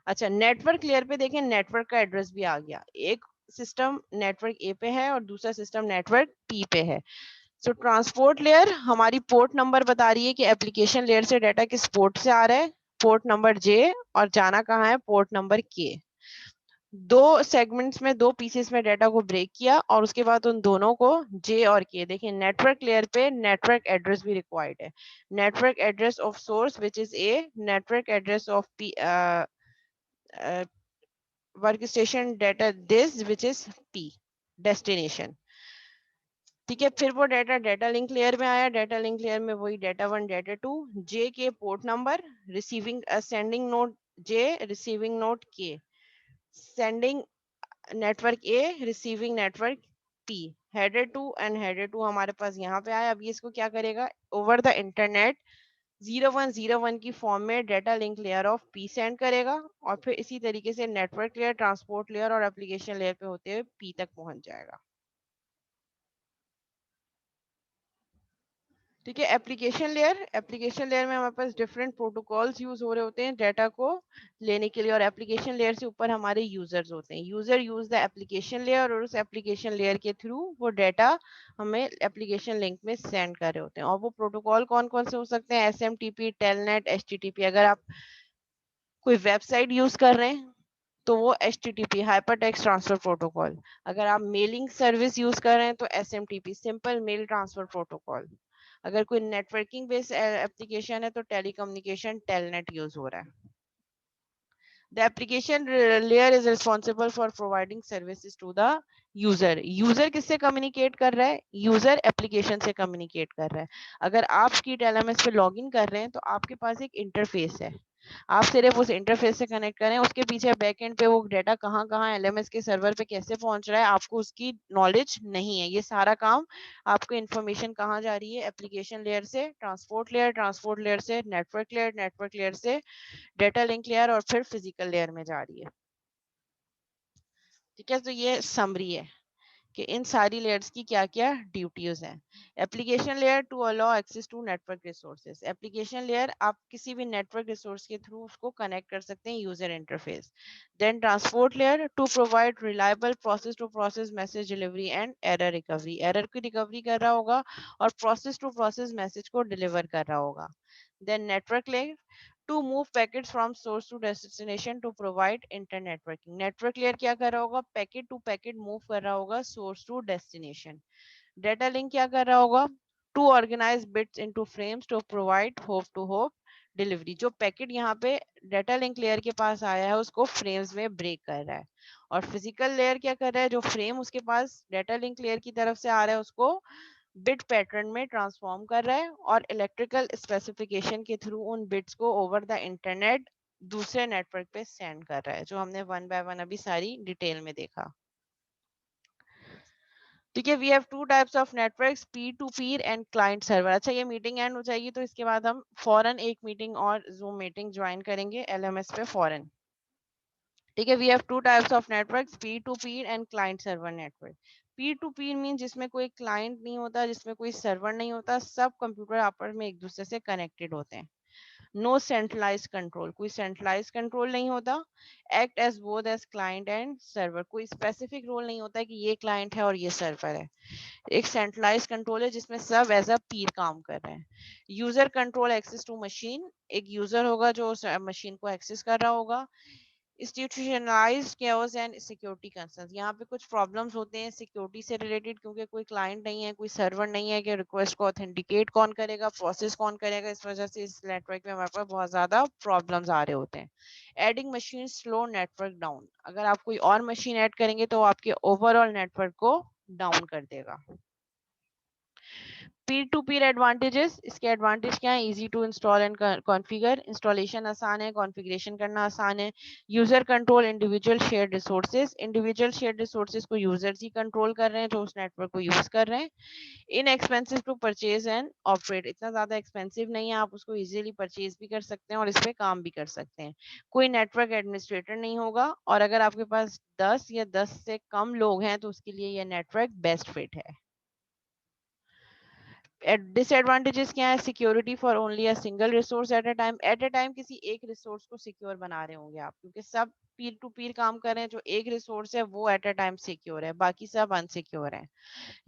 अच्छा, नेटवर्क लेयर पे देखें नेटवर्क का एड्रेस भी आ गया, एक सिस्टम नेटवर्क ए पे है और दूसरा सिस्टम नेटवर्क पी पे है। सो ट्रांसपोर्ट लेयर हमारी पोर्ट नंबर बता रही है कि एप्लीकेशन लेयर से डाटा किस पोर्ट से आ रहा है, पोर्ट नंबर जे और जाना कहाँ है, पोर्ट नंबर के। दो सेगमेंट्स में, दो पीसेस में डाटा को ब्रेक किया और उसके बाद उन दोनों को जे और के, देखिए नेटवर्क लेयर पे नेटवर्क एड्रेस भी रिक्वायर्ड है। Network address of source which is a, network address of P work station data this which is P, destination. ठीक है, फिर वो डाटा डाटा लिंक लेयर में आया। डाटा लिंक लेयर में वही data 1 data 2, J K port number, receiving sending node J, receiving node K, sending network A, receiving network P, header 2 and header 2 हमारे पास यहाँ पे आया। अब ये इसको क्या करेगा, ओवर द इंटरनेट 0101 की फॉर्म में data link layer of P send करेगा और फिर इसी तरीके से नेटवर्क लेयर, ट्रांसपोर्ट लेयर और एप्लीकेशन लेयर पे होते हुए पी तक पहुंच जाएगा। ठीक है, एप्लीकेशन लेयर में हमारे पास डिफरेंट प्रोटोकॉल्स यूज हो रहे होते हैं डाटा को लेने के लिए, और एप्लीकेशन लेयर से ऊपर हमारे यूजर्स होते हैं। User use the application layer और उस एप्लीकेशन लेयर के थ्रू वो डाटा हमें एप्लीकेशन लिंक में सेंड कर रहे होते हैं। और वो प्रोटोकॉल कौन कौन से हो सकते हैं, एसएमटीपी, टेलनेट, एचटीटीपी। अगर आप कोई वेबसाइट यूज कर रहे हैं तो वो HTTP, hyper text transfer protocol. अगर आप मेलिंग सर्विस यूज कर रहे हैं तो SMTP, simple mail transfer protocol. अगर कोई नेटवर्किंग बेस्ड एप्लीकेशन है तो टेलीकम्युनिकेशन टेलनेट यूज हो रहा है। The application layer is responsible for providing services to the user. User किससे कम्युनिकेट कर रहा है, यूजर एप्लीकेशन से कम्युनिकेट कर रहा है। अगर आप स्कीट एलएमएस पे लॉगिन कर रहे हैं तो आपके पास एक इंटरफेस है, आप सिर्फ उस इंटरफेस से कनेक्ट करें, उसके पीछे बैकएंड पे वो डाटा कहाँ कहाँ एलएमएस के सर्वर पे कैसे पहुंच रहा है आपको उसकी नॉलेज नहीं है। ये सारा काम, आपको इन्फॉर्मेशन कहाँ जा रही है, एप्लीकेशन लेयर से ट्रांसपोर्ट लेयर, ट्रांसपोर्ट लेयर से नेटवर्क लेयर, नेटवर्क लेयर से डेटा लिंक लेयर और फिर फिजिकल लेयर में जा रही है। ठीक है, तो ये समरी है कि इन सारी लेयर्स की क्या क्या ड्यूटीज हैं। Application layer to allow access to network resources. Application layer आप किसी भी नेटवर्क रिसोर्स के थ्रू उसको कनेक्ट कर सकते हैं, user interface. Then transport layer to provide reliable process to process message delivery and error recovery. Error की recovery कर रहा होगा और प्रोसेस टू प्रोसेस मैसेज को डिलीवर कर रहा होगा। Then network layer to move packets from source to destination to provide inter-networking. Network layer क्या कर रहा होगा, पैकेट टू पैकेट मूव कर रहा होगा source to destination. Data link क्या कर रहा होगा, to organize bits into frames to provide hop to hop delivery. जो पैकेट यहाँ पे डेटा लिंक लेयर के पास आया है उसको फ्रेम्स में ब्रेक कर रहा है। और फिजिकल लेयर क्या कर रहा है, जो फ्रेम उसके पास डेटा लिंक लेयर की तरफ से आ रहा है उसको बिट पैटर्न में ट्रांसफॉर्म कर रहा है और इलेक्ट्रिकल स्पेसिफिकेशन के थ्रू उन बिट्स को ओवर द इंटरनेट दूसरे नेटवर्क पे सेंड कर रहा है, जो हमने वन बाय वन अभी सारी डिटेल में देखा। ठीक है, we have two types of networks, P to peer and client server. अच्छा, ये मीटिंग एंड हो जाएगी तो इसके बाद हम फौरन एक मीटिंग और जूम मीटिंग ज्वाइन करेंगे एलएमएस पे फौरन। ठीक है, we have two types of networks, P to peer and client server network. P to peer mean जिसमें कोई क्लाइंट नहीं होता, जिसमें कोई सर्वर नहीं होता, सब कंप्यूटर आपस में एक दूसरे से कनेक्टेड होते हैं। नो सेंट्रलाइज कंट्रोल, कोई सेंट्रलाइज कंट्रोल नहीं होता। Act as both as client and server, कोई स्पेसिफिक रोल नहीं होता कि ये क्लाइंट है और ये सर्वर है। एक सेंट्रलाइज कंट्रोल है जिसमें सब एज अ पीर काम कर रहे हैं। User control access to machine, एक यूजर होगा जो उस मशीन को एक्सेस कर रहा होगा। Institutionalized chaos and security concerns, यहाँ पे कुछ प्रॉब्लम्स होते हैं सिक्योरिटी से रिलेटेड, क्योंकि कोई क्लाइंट नहीं है, कोई सर्वर नहीं है कि रिक्वेस्ट को ऑथेंटिकेट कौन करेगा, प्रोसेस कौन करेगा। इस वजह से इस नेटवर्क में हमारे पास बहुत ज्यादा प्रॉब्लम्स आ रहे होते हैं। Adding machine slow network down, अगर आप कोई और मशीन ऐड करेंगे तो आपके ओवरऑल नेटवर्क को डाउन कर देगा। पीर टू पीर एडवांटेजेस, इसके एडवांटेज क्या है, easy to install and configure, installation आसान है, कॉन्फ़िगरेशन करना आसान है। User control individual shared resources, individual shared resources को यूजर्स ही कंट्रोल कर रहे हैं जो उस नेटवर्क को यूज कर रहे हैं। Inexpensive to purchase and operate, इतना ज्यादा एक्सपेंसिव नहीं है, आप उसको इजीली परचेज भी कर सकते हैं और इस पे काम भी कर सकते हैं। कोई नेटवर्क एडमिनिस्ट्रेटर नहीं होगा, और अगर आपके पास 10 या 10 से कम लोग हैं तो उसके लिए यह नेटवर्क बेस्ट फिट है। डिसएडवांटेजेस क्या है, security for only a single resource at a time, किसी एक रिसोर्स को सिक्योर बना रहे होंगे आप, क्योंकि सब पीर टू पीर काम कर रहे हैं, जो एक रिसोर्स है वो एट अ टाइम सिक्योर है, बाकी सब अनसिक्योर है।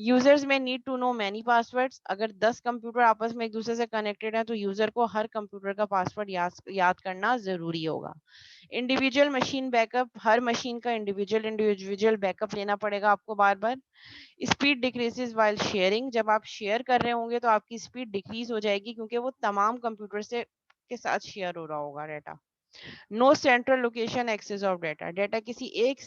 यूजर्स में need to know many passwords. अगर 10 कंप्यूटर आपस में एक दूसरे से कनेक्टेड है तो यूजर को हर कंप्यूटर का पासवर्ड याद करना जरूरी होगा। इंडिविजुअल मशीन बैकअप, हर मशीन का इंडिविजुअल बैकअप लेना पड़ेगा आपको बार बार। स्पीड डिक्रीजेस वाइल शेयरिंग, जब आप शेयर कर रहे होंगे तो आपकी स्पीड डिक्रीज हो जाएगी क्योंकि वो तमाम कंप्यूटर से के साथ शेयर हो रहा होगा data. No central location access of data, data किसी एक